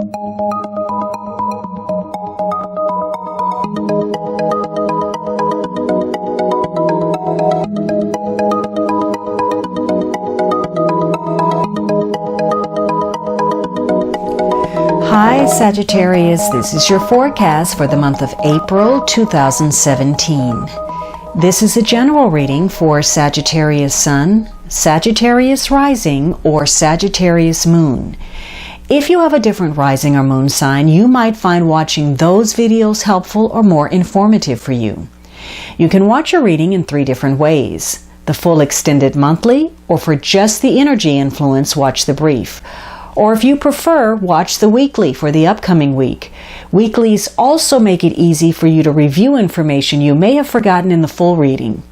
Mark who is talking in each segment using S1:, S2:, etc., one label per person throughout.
S1: Hi Sagittarius, this is your forecast for the month of April 2017. This is a general reading for Sagittarius Sun, Sagittarius Rising, or Sagittarius Moon. If you have a different rising or moon sign, you might find watching those videos helpful or more informative for you. You can watch your reading in 3 different ways: the full extended monthly, or for just the energy influence, watch the brief. Or if you prefer, watch the weekly for the upcoming week. Weeklies also make it easy for you to review information you may have forgotten in the full reading.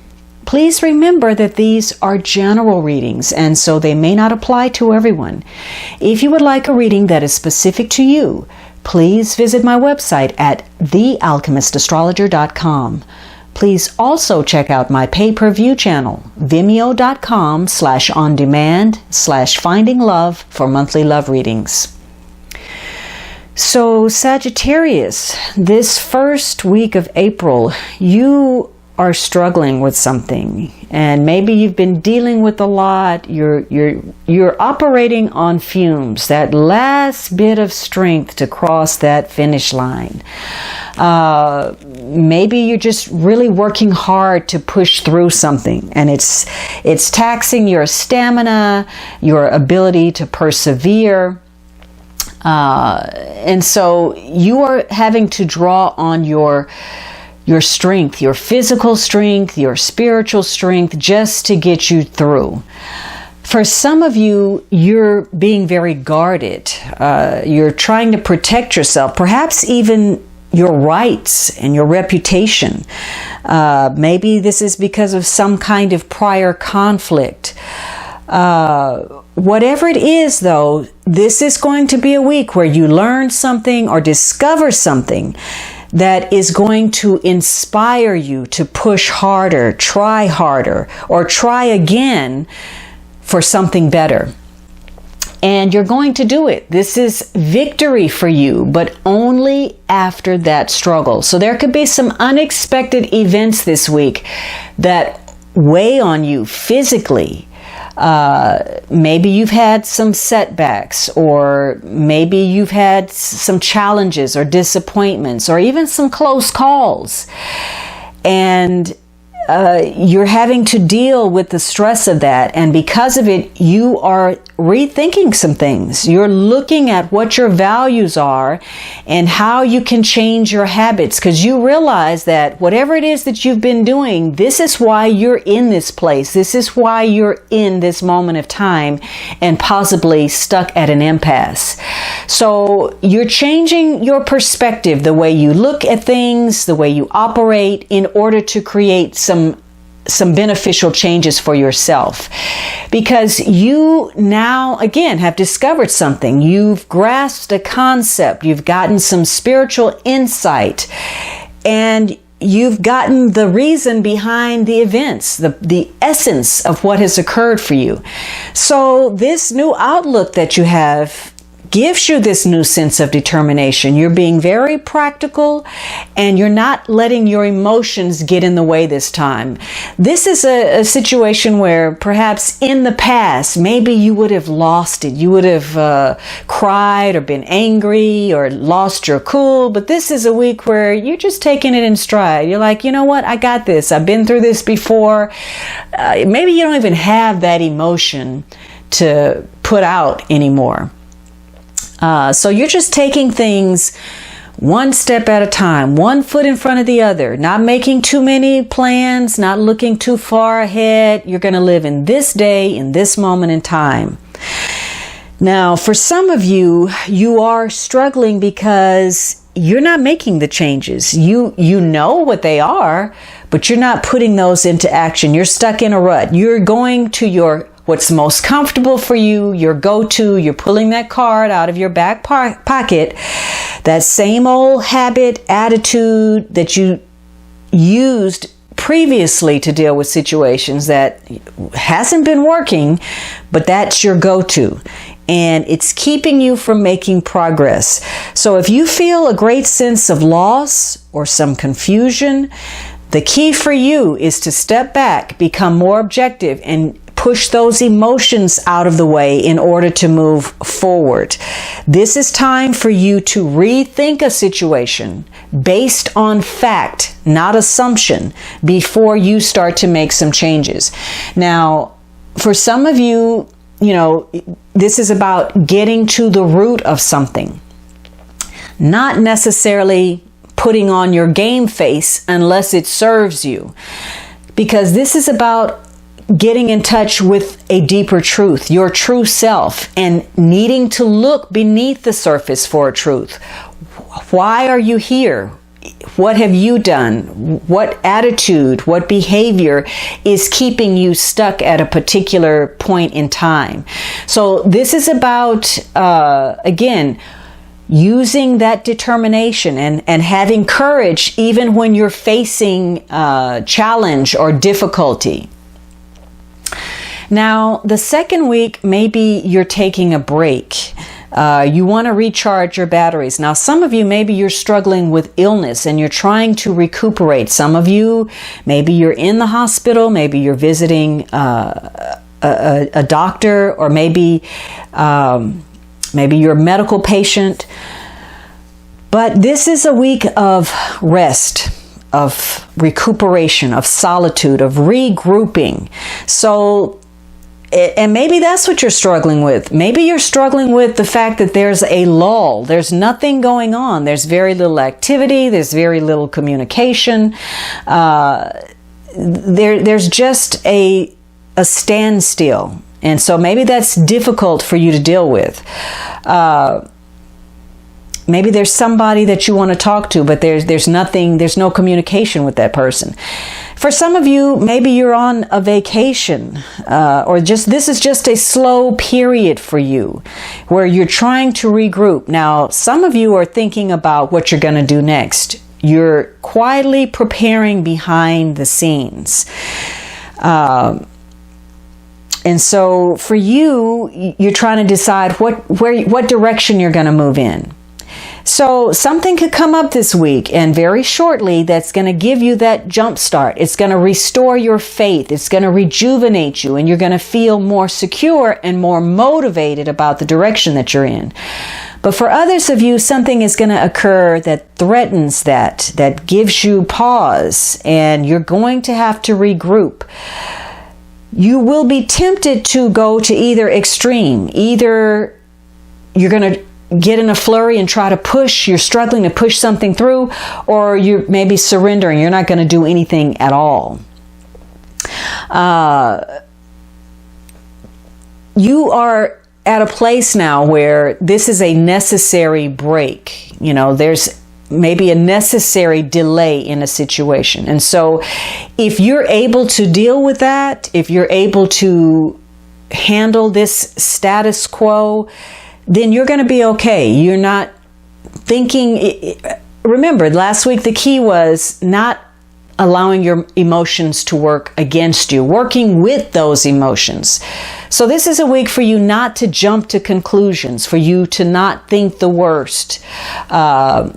S1: Please remember that these are general readings, and so they may not apply to everyone. If you would like a reading that is specific to you, please visit my website at thealchemistastrologer.com. Please also check out my pay-per-view channel, vimeo.com/on-demand/finding-love for monthly love readings. So Sagittarius, this first week of April, you are struggling with something, and maybe you've been dealing with a lot. You're operating on fumes, that last bit of strength to cross that finish line. Maybe you're just really working hard to push through something, and it's taxing your stamina, your ability to persevere. And so you are having to draw on your strength, your physical strength, your spiritual strength, just to get you through. For some of you, you're being very guarded. You're trying to protect yourself, perhaps even your rights and your reputation. Maybe this is because of some kind of prior conflict. Whatever it is, though, this is going to be a week where you learn something or discover something that is going to inspire you to push harder, or try again for something better. And you're going to do it. This is victory for you, but only after that struggle. So there could be some unexpected events this week that weigh on you physically. Maybe you've had some setbacks, or maybe you've had some challenges or disappointments, or even some close calls. And you're having to deal with the stress of that, and because of it, you are rethinking some things. You're looking at what your values are and how you can change your habits, because you realize that whatever it is that you've been doing, this is why you're in this place. This is why you're in this moment of time and possibly stuck at an impasse. So you're changing your perspective, the way you look at things, the way you operate, in order to create some beneficial changes for yourself, because you now again have discovered something. You've grasped a concept, you've gotten some spiritual insight, and you've gotten the reason behind the events, the essence of what has occurred for you. So this new outlook that you have gives you this new sense of determination. You're being very practical, and you're not letting your emotions get in the way this time. This is a situation where perhaps in the past, maybe you would have lost it. You would have cried or been angry or lost your cool, but this is a week where you're just taking it in stride. You're like, you know what? I got this. I've been through this before. Maybe you don't even have that emotion to put out anymore. So you're just taking things one step at a time, one foot in front of the other, not making too many plans, not looking too far ahead. You're going to live in this day, in this moment in time. Now, for some of you, you are struggling because you're not making the changes. You know what they are, but you're not putting those into action. You're stuck in a rut. You're going to what's most comfortable for you, your go-to. You're pulling that card out of your back pocket, that same old habit, attitude that you used previously to deal with situations that hasn't been working, but that's your go-to. and it's keeping you from making progress. So if you feel a great sense of loss or some confusion, the key for you is to step back, become more objective, and push those emotions out of the way in order to move forward. This is time for you to rethink a situation based on fact, not assumption, before you start to make some changes. Now, for some of you, this is about getting to the root of something, not necessarily putting on your game face unless it serves you, because this is about getting in touch with a deeper truth, your true self, and needing to look beneath the surface for a truth. Why are you here? What have you done? What attitude, what behavior is keeping you stuck at a particular point in time? So this is about, again, using that determination and having courage even when you're facing challenge or difficulty. Now, the second week, maybe you're taking a break. You want to recharge your batteries. Now, some of you, maybe you're struggling with illness and you're trying to recuperate. Some of you, maybe you're in the hospital, maybe you're visiting a doctor, or maybe you're a medical patient. But this is a week of rest, of recuperation, of solitude, of regrouping. So, and maybe that's what you're struggling with. Maybe you're struggling with the fact that there's a lull. There's nothing going on. There's very little activity. There's very little communication. There's just a standstill. And so maybe that's difficult for you to deal with. Maybe there's somebody that you want to talk to, but there's no communication with that person. For some of you, maybe you're on a vacation, or this is just a slow period for you where you're trying to regroup. Now, some of you are thinking about what you're going to do next. You're quietly preparing behind the scenes. And so for you, you're trying to decide what direction you're going to move in. So something could come up this week and very shortly that's going to give you that jump start. It's going to restore your faith. It's going to rejuvenate you, and you're going to feel more secure and more motivated about the direction that you're in. But for others of you, something is going to occur that threatens that gives you pause, and you're going to have to regroup. You will be tempted to go to either extreme. Either you're going to get in a flurry and try to push, you're struggling to push something through, or you're maybe surrendering, you're not going to do anything at all. You are at a place now where this is a necessary break. There's maybe a necessary delay in a situation. And so if you're able to deal with that, if you're able to handle this status quo, then you're going to be okay. You're not thinking. Remember, last week the key was not allowing your emotions to work against you, working with those emotions. So this is a week for you not to jump to conclusions, for you to not think the worst. For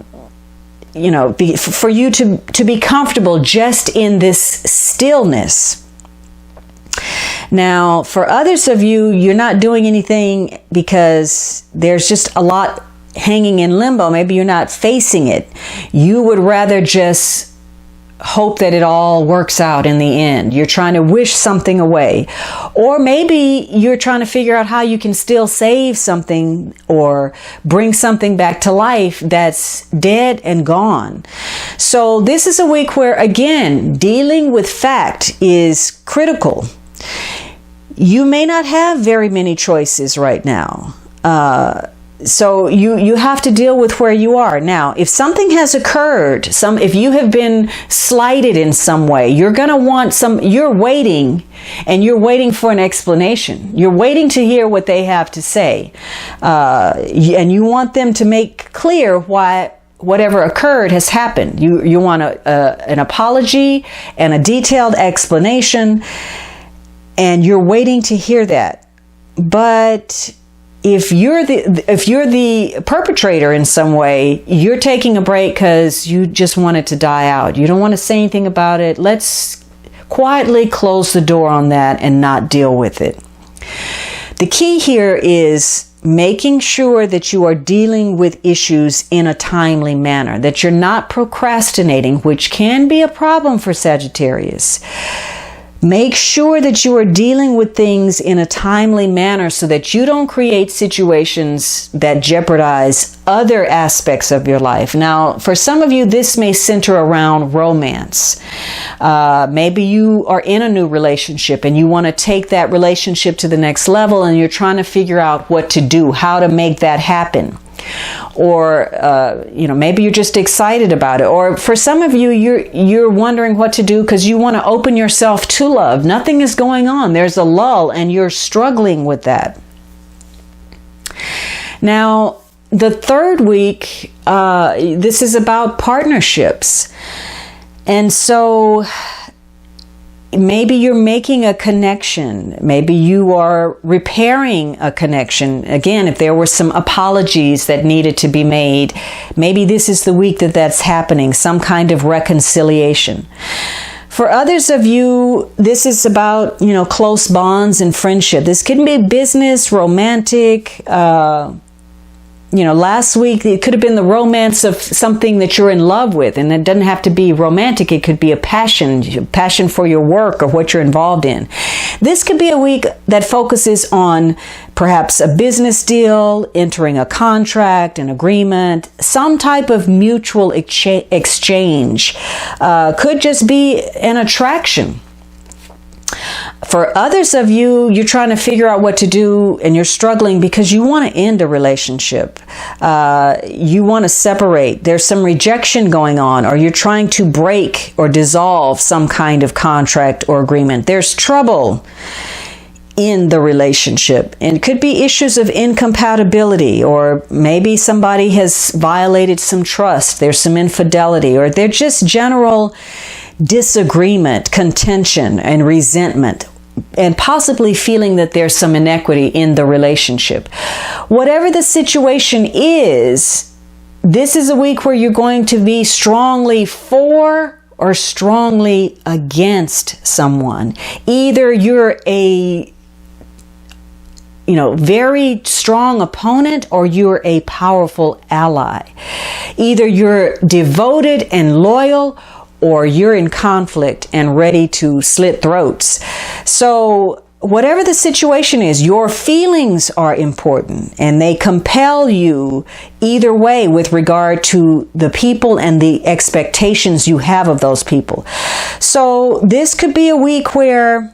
S1: you to be comfortable just in this stillness. Now, for others of you, you're not doing anything because there's just a lot hanging in limbo. Maybe you're not facing it. You would rather just hope that it all works out in the end. You're trying to wish something away. Or maybe you're trying to figure out how you can still save something or bring something back to life that's dead and gone. So this is a week where, again, dealing with fact is critical. You may not have very many choices right now. So you have to deal with where you are. Now, if something has occurred, if you have been slighted in some way, you're going to want you're waiting for an explanation. You're waiting to hear what they have to say. And you want them to make clear why whatever occurred has happened. You want an apology and a detailed explanation, and you're waiting to hear that. But if you're the perpetrator in some way, you're taking a break because you just want it to die out. You don't want to say anything about it. Let's quietly close the door on that and not deal with it. The key here is making sure that you are dealing with issues in a timely manner, that you're not procrastinating, which can be a problem for Sagittarius. Make sure that you are dealing with things in a timely manner so that you don't create situations that jeopardize other aspects of your life. Now, for some of you, this may center around romance. Maybe you are in a new relationship and you want to take that relationship to the next level, and you're trying to figure out what to do, how to make that happen. Or, maybe you're just excited about it. Or for some of you, you're wondering what to do because you want to open yourself to love. Nothing is going on. There's a lull and you're struggling with that. Now, the third week, this is about partnerships. And so maybe you're making a connection. Maybe you are repairing a connection. Again, if there were some apologies that needed to be made, maybe this is the week that that's happening, some kind of reconciliation. For others of you, this is about, close bonds and friendship. This can be business, romantic, last week, it could have been the romance of something that you're in love with. And it doesn't have to be romantic. It could be a passion for your work or what you're involved in. This could be a week that focuses on perhaps a business deal, entering a contract, an agreement, some type of mutual exchange. Could just be an attraction. For others of you, you're trying to figure out what to do and you're struggling because you want to end a relationship. You want to separate. There's some rejection going on, or you're trying to break or dissolve some kind of contract or agreement. There's trouble in the relationship, and it could be issues of incompatibility, or maybe somebody has violated some trust. There's some infidelity, or they're just general disagreement, contention, and resentment, and possibly feeling that there's some inequity in the relationship. Whatever the situation is, this is a week where you're going to be strongly for or strongly against someone. Either you're a very strong opponent, or you're a powerful ally. Either you're devoted and loyal, or you're in conflict and ready to slit throats. So whatever the situation is, your feelings are important, and they compel you either way with regard to the people and the expectations you have of those people. So this could be a week where,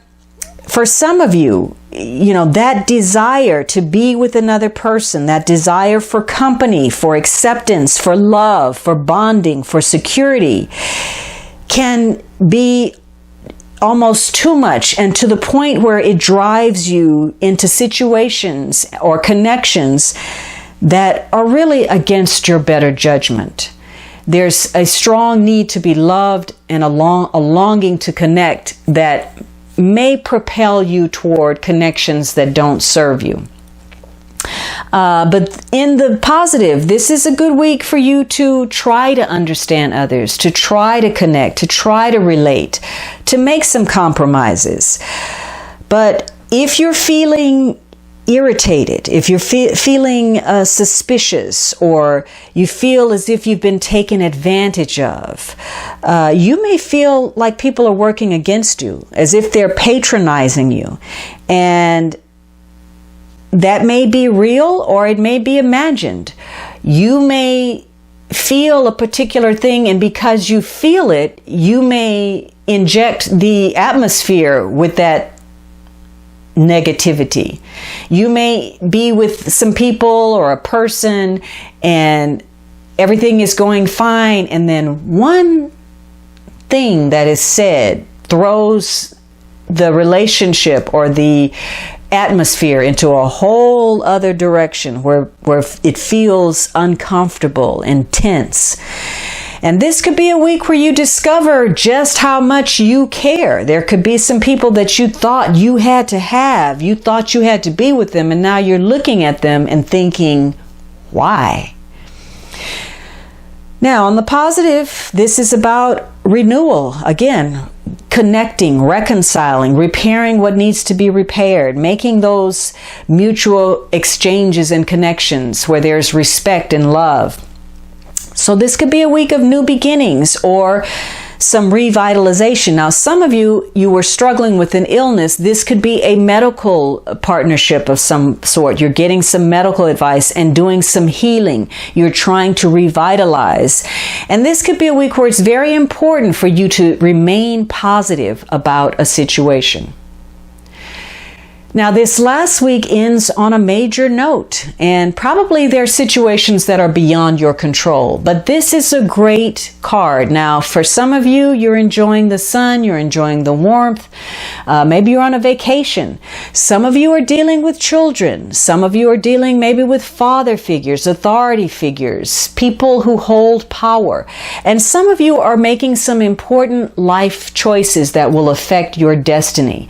S1: for some of you, that desire to be with another person, that desire for company, for acceptance, for love, for bonding, for security, can be almost too much, and to the point where it drives you into situations or connections that are really against your better judgment. There's a strong need to be loved and a longing to connect that may propel you toward connections that don't serve you. But in the positive, this is a good week for you to try to understand others, to try to connect, to try to relate, to make some compromises. But if you're feeling irritated, if you're feeling suspicious, or you feel as if you've been taken advantage of, you may feel like people are working against you, as if they're patronizing you. And that may be real, or it may be imagined. You may feel a particular thing, and because you feel it, you may inject the atmosphere with that negativity. You may be with some people or a person, and everything is going fine, and then one thing that is said throws the relationship or the atmosphere into a whole other direction where it feels uncomfortable and tense. And this could be a week where you discover just how much you care. There could be some people that you thought you had to have. You thought you had to be with them, and now you're looking at them and thinking, why? Now, on the positive, this is about renewal. Again, connecting, reconciling, repairing what needs to be repaired, making those mutual exchanges and connections where there's respect and love. So this could be a week of new beginnings or some revitalization. Now, some of you were struggling with an illness. This could be a medical partnership of some sort. You're getting some medical advice and doing some healing. You're trying to revitalize. And this could be a week where it's very important for you to remain positive about a situation. Now, this last week ends on a major note, and probably there are situations that are beyond your control, but this is a great card. Now, for some of you, you're enjoying the sun, you're enjoying the warmth, maybe you're on a vacation. Some of you are dealing with children. Some of you are dealing maybe with father figures, authority figures, people who hold power. And some of you are making some important life choices that will affect your destiny.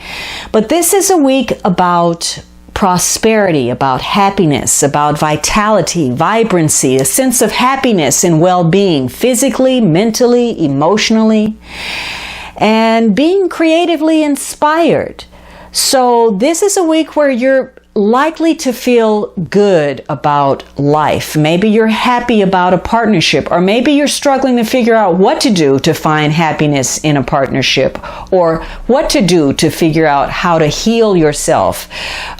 S1: But this is a week about prosperity, about happiness, about vitality, vibrancy, a sense of happiness and well-being, physically, mentally, emotionally, and being creatively inspired. So this is a week where you're likely to feel good about life. Maybe you're happy about a partnership, or maybe you're struggling to figure out what to do to find happiness in a partnership, or what to do to figure out how to heal yourself,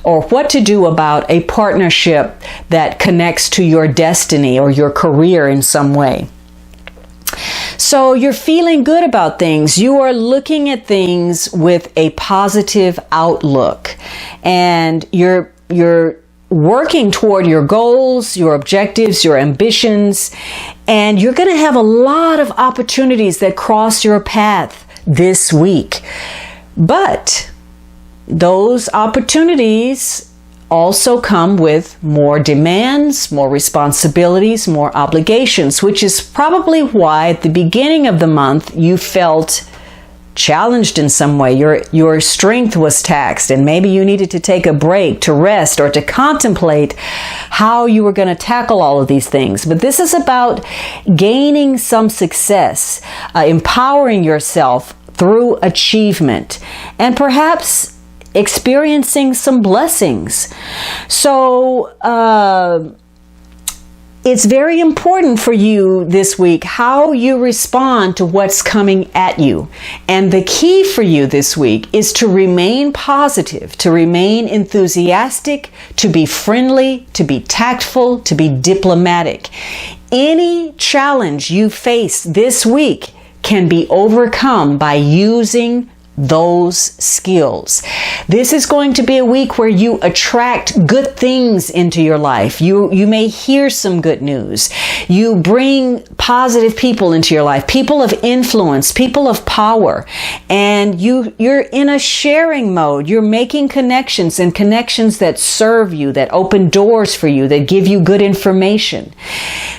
S1: or what to do about a partnership that connects to your destiny or your career in some way. So you're feeling good about things. You are looking at things with a positive outlook, and you're working toward your goals, your objectives, your ambitions, and you're going to have a lot of opportunities that cross your path this week. But those opportunities also come with more demands, more responsibilities, more obligations, which is probably why at the beginning of the month you felt challenged in some way. Your strength was taxed, and maybe you needed to take a break, to rest, or to contemplate how you were going to tackle all of these things. But this is about gaining some success, empowering yourself through achievement, and perhaps experiencing some blessings. So it's very important for you this week how you respond to what's coming at you. And the key for you this week is to remain positive, to remain enthusiastic, to be friendly, to be tactful, to be diplomatic. Any challenge you face this week can be overcome by using those skills. This is going to be a week where you attract good things into your life. You may hear some good news. You bring positive people into your life, people of influence, people of power, and you're in a sharing mode. You're making connections, and connections that serve you, that open doors for you, that give you good information.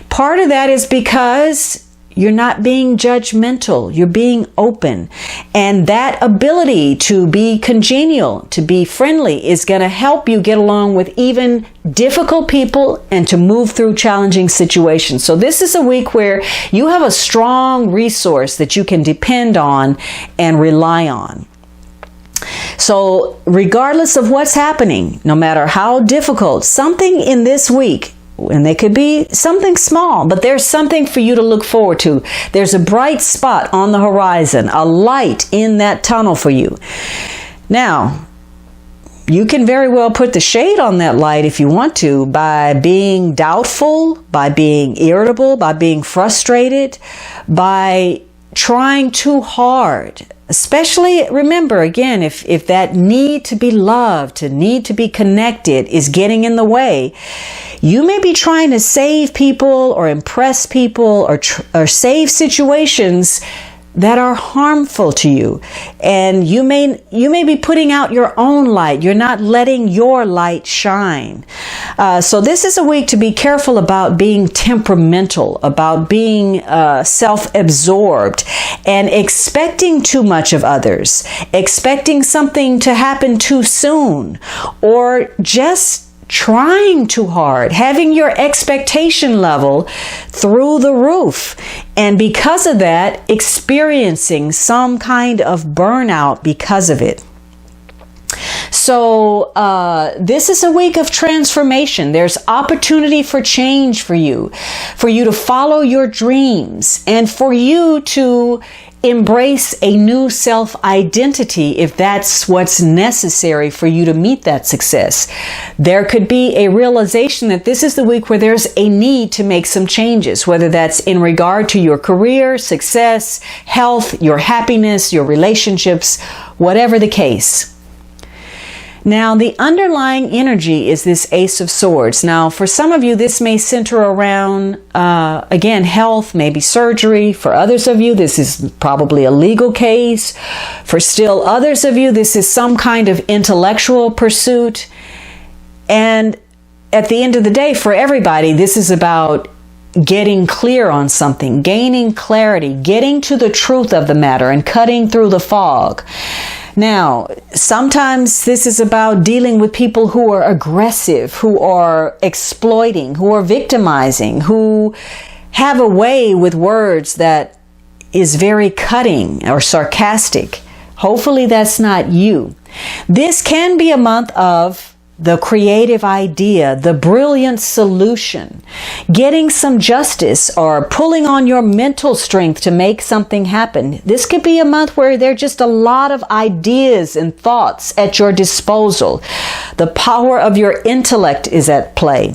S1: Part of that is because you're not being judgmental. You're being open. And that ability to be congenial, to be friendly, is going to help you get along with even difficult people and to move through challenging situations. So this is a week where you have a strong resource that you can depend on and rely on. So regardless of what's happening, no matter how difficult, something in this week, and they could be something small, but there's something for you to look forward to. There's a bright spot on the horizon, a light in that tunnel for you. Now, you can very well put the shade on that light if you want to, by being doubtful, by being irritable, by being frustrated, by trying too hard. Especially, remember, again, if that need to be loved, to need to be connected is getting in the way, you may be trying to save people or impress people or save situations that are harmful to you. And you may be putting out your own light. You're not letting your light shine. So this is a week to be careful about being temperamental, about being self-absorbed, and expecting too much of others, expecting something to happen too soon, or just trying too hard, having your expectation level through the roof, and because of that, experiencing some kind of burnout because of it. So this is a week of transformation. There's opportunity for change for you to follow your dreams, and for you to embrace a new self-identity if that's what's necessary for you to meet that success. There could be a realization that this is the week where there's a need to make some changes, whether that's in regard to your career, success, health, your happiness, your relationships, whatever the case. Now, the underlying energy is this Ace of Swords. Now, for some of you, this may center around, again, health, maybe surgery. For others of you, this is probably a legal case. For still others of you, this is some kind of intellectual pursuit. And at the end of the day, for everybody, this is about getting clear on something, gaining clarity, getting to the truth of the matter, and cutting through the fog. Now, sometimes this is about dealing with people who are aggressive, who are exploiting, who are victimizing, who have a way with words that is very cutting or sarcastic. Hopefully that's not you. This can be a month of the creative idea, the brilliant solution, getting some justice, or pulling on your mental strength to make something happen. This could be a month where there are just a lot of ideas and thoughts at your disposal. The power of your intellect is at play.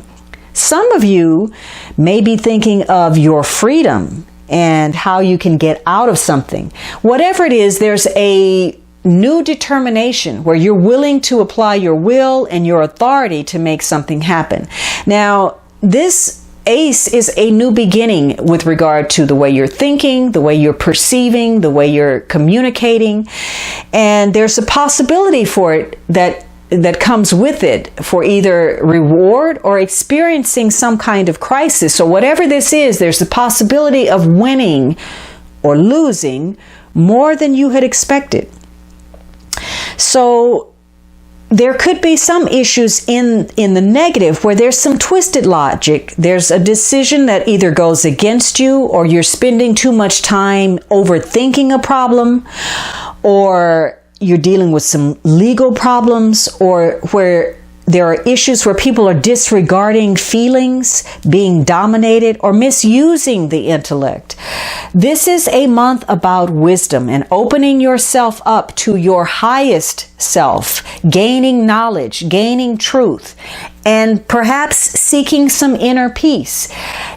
S1: Some of you may be thinking of your freedom and how you can get out of something. Whatever it is, there's a new determination where you're willing to apply your will and your authority to make something happen. Now, this Ace is a new beginning with regard to the way you're thinking, the way you're perceiving, the way you're communicating. And there's a possibility for it that comes with it for either reward or experiencing some kind of crisis. So whatever this is, there's the possibility of winning or losing more than you had expected. So there could be some issues in the negative where there's some twisted logic. There's a decision that either goes against you, or you're spending too much time overthinking a problem, or you're dealing with some legal problems, or where there are issues where people are disregarding feelings, being dominated, or misusing the intellect. This is a month about wisdom and opening yourself up to your highest self, gaining knowledge, gaining truth, and perhaps seeking some inner peace.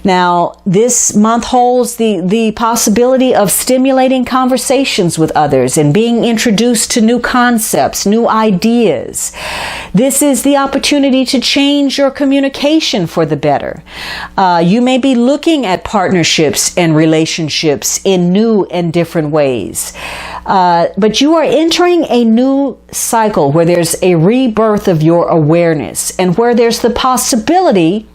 S1: Now, this month holds the possibility of stimulating conversations with others and being introduced to new concepts, new ideas. This is the opportunity to change your communication for the better. You may be looking at partnerships and relationships in new and different ways. But you are entering a new cycle where there's a rebirth of your awareness, and where there's the possibility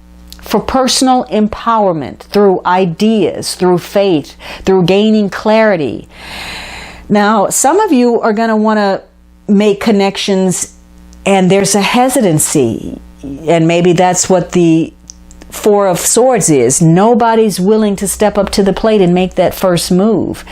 S1: for personal empowerment through ideas, through faith, through gaining clarity. Now, some of you are going to want to make connections, and there's a hesitancy, and maybe that's what the Four of Swords is. Nobody's willing to step up to the plate and make that first move.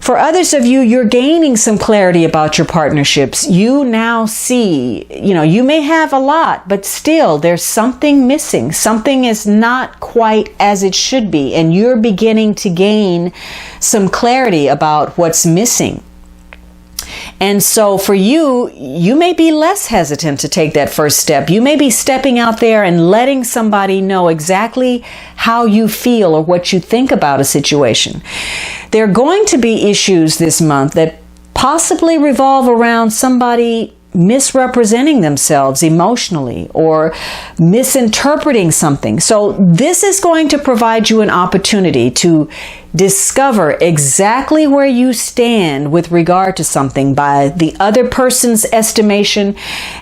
S1: For others of you, you're gaining some clarity about your partnerships. You now see, you may have a lot, but still there's something missing. Something is not quite as it should be, and you're beginning to gain some clarity about what's missing. And so for you, you may be less hesitant to take that first step. You may be stepping out there and letting somebody know exactly how you feel or what you think about a situation. There are going to be issues this month that possibly revolve around somebody misrepresenting themselves emotionally or misinterpreting something. So this is going to provide you an opportunity to discover exactly where you stand with regard to something by the other person's estimation,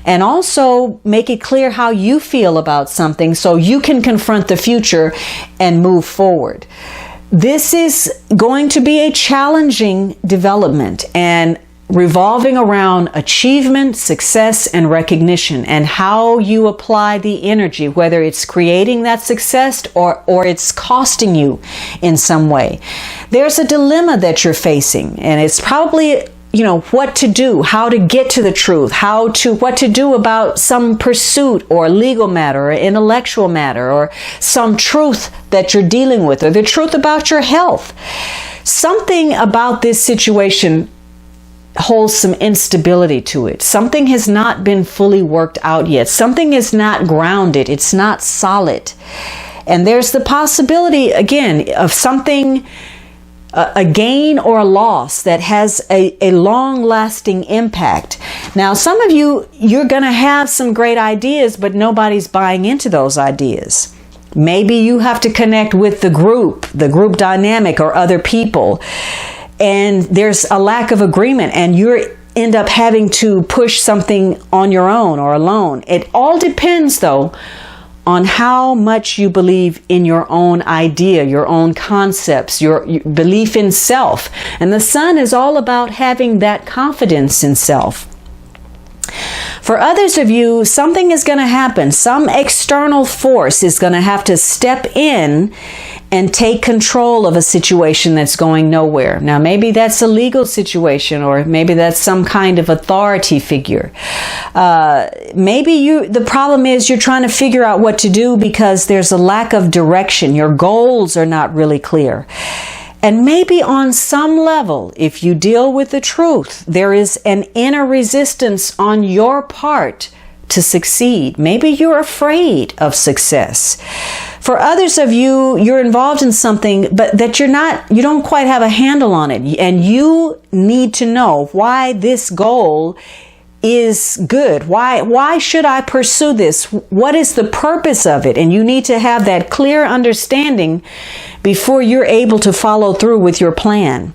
S1: and also make it clear how you feel about something so you can confront the future and move forward. This is going to be a challenging development and revolving around achievement, success, and recognition, and how you apply the energy, whether it's creating that success or it's costing you in some way. There's a dilemma that you're facing, and it's probably, what to do, how to get to the truth, what to do about some pursuit or legal matter or intellectual matter or some truth that you're dealing with, or the truth about your health. Something about this situation holds some instability to it. Something has not been fully worked out yet. Something is not grounded. It's not solid. And there's the possibility, again, of something, a gain or a loss that has a long-lasting impact. Now, some of you're going to have some great ideas, but nobody's buying into those ideas. Maybe you have to connect with the group dynamic, or other people, and there's a lack of agreement, and you end up having to push something on your own or alone. It all depends, though, on how much you believe in your own idea, your own concepts, your belief in self. And the sun is all about having that confidence in self. For others of you, something is going to happen. Some external force is going to have to step in and take control of a situation that's going nowhere. Now, maybe that's a legal situation, or maybe that's some kind of authority figure. Maybe the problem is you're trying to figure out what to do because there's a lack of direction. Your goals are not really clear. And maybe on some level, if you deal with the truth, there is an inner resistance on your part to succeed. Maybe you're afraid of success. For others of you, you're involved in something, but that you don't quite have a handle on it. And you need to know why this goal is good. Why should I pursue this? What is the purpose of it? And you need to have that clear understanding before you're able to follow through with your plan.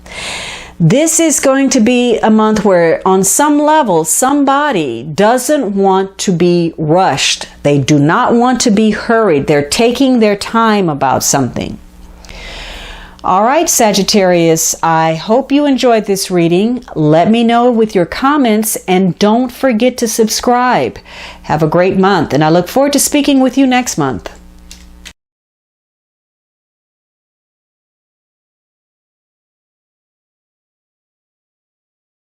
S1: This is going to be a month where, on some level, somebody doesn't want to be rushed. They do not want to be hurried. They're taking their time about something. All right, Sagittarius, I hope you enjoyed this reading. Let me know with your comments, and don't forget to subscribe. Have a great month, and I look forward to speaking with you next month.